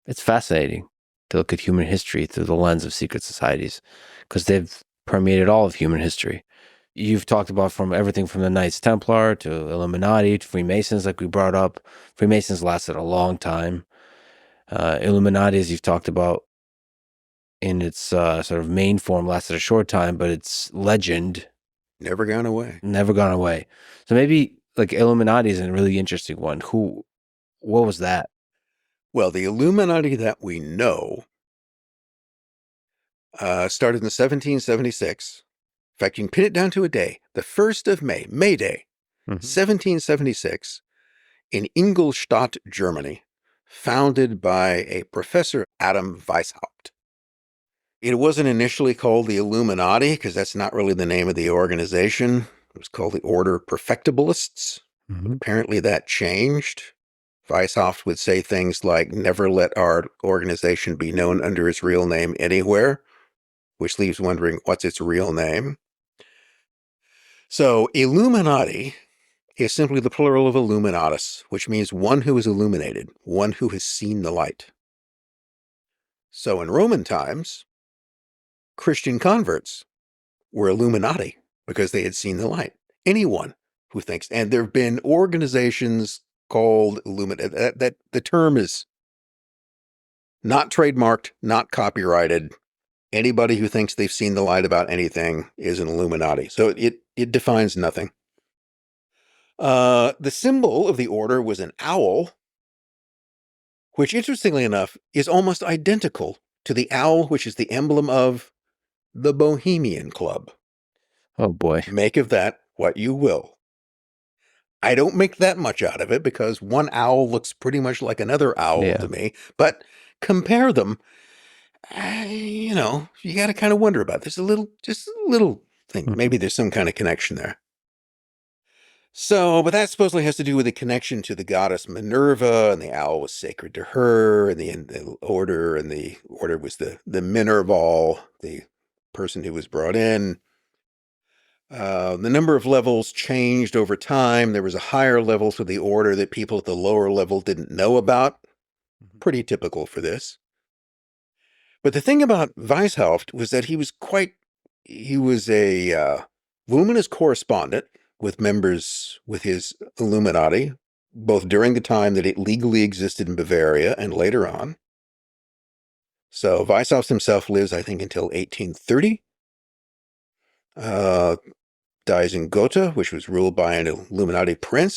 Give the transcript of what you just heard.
It's fascinating to look at human history through the lens of secret societies because they've permeated all of human history. You've talked about from everything from the Knights Templar to Illuminati to Freemasons, like we brought up. Freemasons lasted a long time. Illuminati, as you've talked about, in its sort of main form, lasted a short time, but its legend Never gone away. never gone away. So maybe like Illuminati is a really interesting one. What was that? Well, the Illuminati that we know started in 1776. In fact, you can pin it down to a day, the 1st of May, May Day, 1776, in Ingolstadt, Germany, founded by a Professor Adam Weishaupt. It wasn't initially called the Illuminati because that's not really the name of the organization. It was called the Order of Perfectibilists. Apparently that changed. Weishaupt would say things like, never let our organization be known under its real name anywhere, which leaves wondering what's its real name. So Illuminati is simply the plural of illuminatus, which means one who is illuminated, one who has seen the light. So in Roman times, Christian converts were Illuminati because they had seen the light. Anyone who thinks, and there have been organizations called Illuminati, that the term is not trademarked, not copyrighted. Anybody who thinks they've seen the light about anything is an Illuminati. So it defines nothing. The symbol of the order was an owl, which interestingly enough is almost identical to the owl, which is the emblem of the Bohemian Club. Oh boy. Make of that what you will. I don't make that much out of it because one owl looks pretty much like another owl to me, but compare them, you got to kind of wonder about this just a little thing. Maybe there's some kind of connection there. So, but that supposedly has to do with the connection to the goddess Minerva, and the owl was sacred to her, and the order was the Minerval, the person who was brought in. The number of levels changed over time. There was a higher level to the order that people at the lower level didn't know about. Pretty typical for this. But the thing about Weishaupt was that he was a luminous correspondent with members with his Illuminati, both during the time that it legally existed in Bavaria and later on. So Weishaupt himself lives, I think, until 1830. Dies in Gotha, which was ruled by an Illuminati prince.